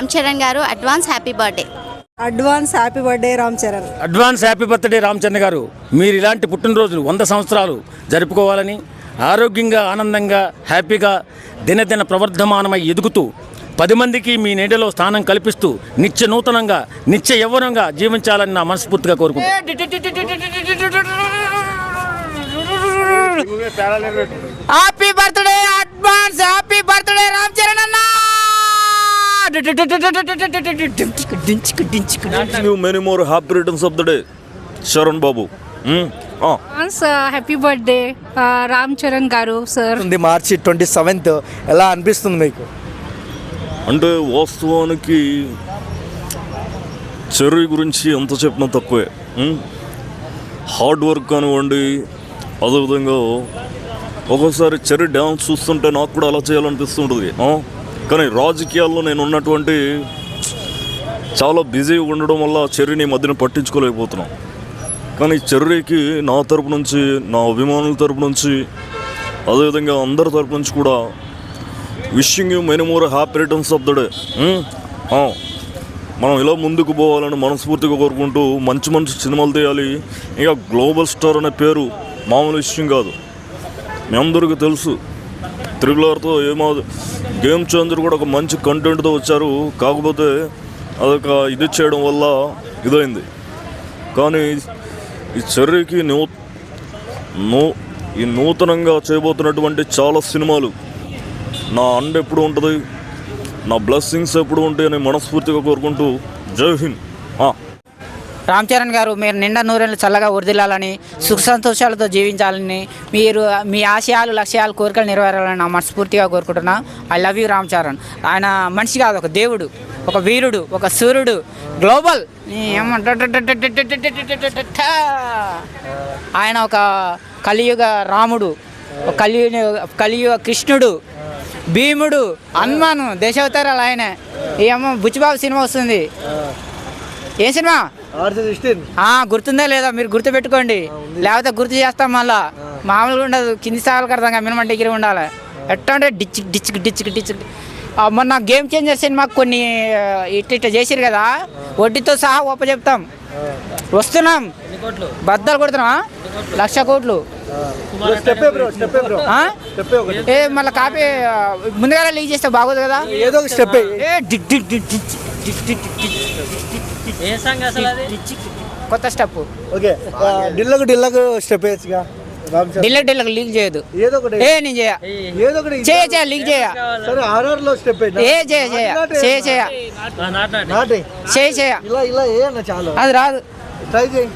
రామ్ చరణ్ గారు advance happy birthday. Advance happy birthday Ram Charan. Advance happy birthday Ram Charan గారు. మీరు ఇలాంటి పుట్టినరోజులు 100 సంవత్సరాలు జరుపుకోవాలని, ఆరోగ్యంగా ఆనందంగా హ్యాపీగా దినదిన ప్రవర్ధమానమై ఎదుగుతూ 10 మందికి మీ నీడలో స్థానం కల్పిస్తూ నిత్య నూతనంగా నిత్య యవ్వనంగా జీవించాలని నా మనస్ఫూర్తిగా కోరుకుంటున్నాను. Happy birthday, advance happy birthday Ram Charan అన్న. Many more happy returns of the day, Sharan Babu. Happy birthday Ram Charan గారు సార్. మార్చి 27th ఎలా అనిపిస్తుంది మీకు? అంటే వాస్తవానికి చెర్రీ గురించి ఎంత చెప్పినా తక్కువే. హార్డ్ వర్క్ కానివ్వండి, అదేవిధంగా ఒక్కోసారి చెర్రీ డ్యాన్స్ చూస్తుంటే నాకు కూడా అలా చేయాలనిపిస్తుంటుంది. కానీ రాజకీయాల్లో నేను ఉన్నటువంటి చాలా బిజీగా ఉండడం వల్ల చెర్రీని మధ్యన పట్టించుకోలేకపోతున్నాను. కానీ చెర్రీకి నా తరపు నుంచి, నా అభిమానుల తరపు నుంచి, అదేవిధంగా అందరి తరపు నుంచి కూడా wishing you many more happy returns of the day. మనం ఇలా ముందుకు పోవాలని మనస్ఫూర్తిగా కోరుకుంటూ మంచి మంచి సినిమాలు తీయాలి. ఇంకా గ్లోబల్ స్టార్ అనే పేరు మామూలు విషయం కాదు. మీ అందరికీ తెలుసు, త్రిబుల్ ఏమో గేమ్ చేంజర్ కూడా ఒక మంచి కంటెంట్తో వచ్చారు. కాకపోతే అదొక ఇది చేయడం వల్ల ఇదైంది. కానీ ఈ చెర్రీకి ఈ నూతనంగా చేయబోతున్నటువంటి చాలా సినిమాలు నా అండ ఎప్పుడు ఉంటుంది, నా బ్లెస్సింగ్స్ ఎప్పుడు ఉంటాయని మనస్ఫూర్తిగా కోరుకుంటూ జై హింద్. రామ్ చరణ్ గారు మీరు నిండా నూరేళ్ళు చల్లగా వర్ధిల్లాలని, సుఖ సంతోషాలతో జీవించాలని, మీరు మీ ఆశయాలు లక్ష్యాలు కోరికలు నెరవేరాలని నా మనస్ఫూర్తిగా కోరుకుంటున్నా. I love you Ram Charan. ఆయన మనిషి కాదు, ఒక దేవుడు, ఒక వీరుడు, ఒక సూర్యుడు, గ్లోబల్. ఆయన ఒక కలియుగ రాముడు, ఒక కలియుగ కృష్ణుడు, భీముడు, హనుమాను, దేశావతారాలు ఆయన. ఏమో బుచ్చిబాబు సినిమా వస్తుంది. ఏ సినిమా గుర్తుందా లేదా? మీరు గుర్తు పెట్టుకోండి, లేకపోతే గుర్తు చేస్తాం. మళ్ళా మామూలుగా ఉండదు, కింది స్థాయిలు కడతాం, మినిమం డిగ్రీ ఉండాలి. ఎట్లా అంటే డిచ్. మొన్న గేమ్ చేంజర్ సినిమా కొన్ని ఇట్లా చేసిరు కదా, వడ్డీతో సహా చెప్తాం. వస్తున్నాం, బద్దలు కొడుతున్నాం. 1,00,000 కోట్లు. మళ్ళీ కాపీ ముందుగా లీక్ చేస్తే బాగోదు కదా. ఏదో ఒక స్టెప్. కొత్త స్టెప్. ఓకే, డిల్లకు స్టెప్ వేయచ్చుగా. డిల్లక్ లీక్ చేయదు. ఏదో ఒకటి నేను చేయ లీక్ చేయ. సరే, ఆర్ఆర్ లో స్టెప్ ఇలా ఏనా చాలు, అది రాదు. ట్రై చేయి.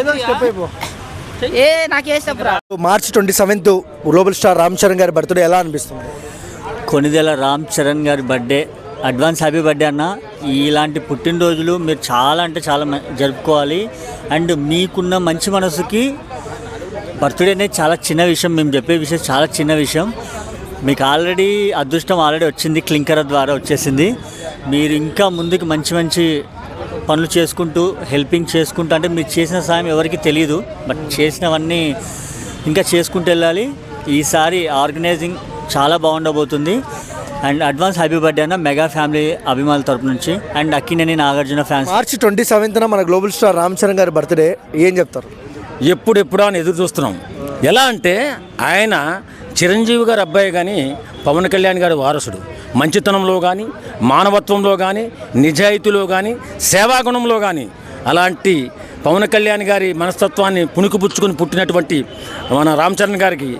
ఏదో స్టెప్ అయిపో. నాకే స్టెప్ రా. మార్చి 27th global star Ram Charan గారి బర్త్డే ఎలా అనిపిస్తుంది? కొనిదెల రామ్ చరణ్ గారి బర్త్డే, అడ్వాన్స్ హ్యాపీ బర్త్డే అన్న. ఇలాంటి పుట్టినరోజులు మీరు చాలా అంటే చాలా జరుపుకోవాలి. అండ్ మీకున్న మంచి మనసుకి బర్త్డే అనేది చాలా చిన్న విషయం. మేము చెప్పే విషయం చాలా చిన్న విషయం. మీకు ఆల్రెడీ అదృష్టం వచ్చింది, క్లింకర్ ద్వారా వచ్చేసింది. మీరు ఇంకా ముందుకు మంచి మంచి పనులు చేసుకుంటూ, హెల్పింగ్ చేసుకుంటూ, అంటే మీరు చేసిన సాయం ఎవరికి తెలియదు, బట్ చేసినవన్నీ ఇంకా చేసుకుంటూ వెళ్ళాలి. ఈసారి ఆర్గనైజింగ్ చాలా బాగుండబోతుంది. అండ్ అడ్వాన్స్ హ్యాపీ బర్త్డే అన్న మెగా ఫ్యామిలీ అభిమానుల తరపు నుంచి, and Akkineni Nagarjuna fans. March 27th మన గ్లోబల్ స్టార్ రామ్ చరణ్ గారి బర్త్డే. ఏం చెప్తారు? ఎప్పుడెప్పుడా అని ఎదురు చూస్తున్నాం. ఎలా అంటే ఆయన చిరంజీవి గారి అబ్బాయి కానీ పవన్ కళ్యాణ్ గారి వారసుడు. మంచితనంలో కానీ, మానవత్వంలో కానీ, నిజాయితీలో కానీ, సేవాగుణంలో కానీ అలాంటి పవన్ కళ్యాణ్ గారి మనస్తత్వాన్ని పుణికిపుచ్చుకొని పుట్టినటువంటి మన రామ్ చరణ్ గారికి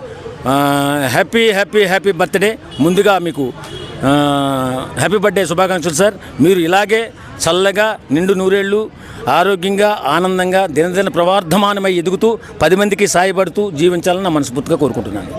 హ్యాపీ హ్యాపీ హ్యాపీ బర్త్డే. ముందుగా మీకు హ్యాపీ బర్త్డే శుభాకాంక్షలు సార్. మీరు ఇలాగే చల్లగా నిండు నూరేళ్ళు ఆరోగ్యంగా ఆనందంగా దినదిన ప్రవర్ధమానమై ఎదుగుతూ 10 మందికి సాయపడుతూ జీవించాలని నా మనస్ఫూర్తిగా కోరుకుంటున్నాను.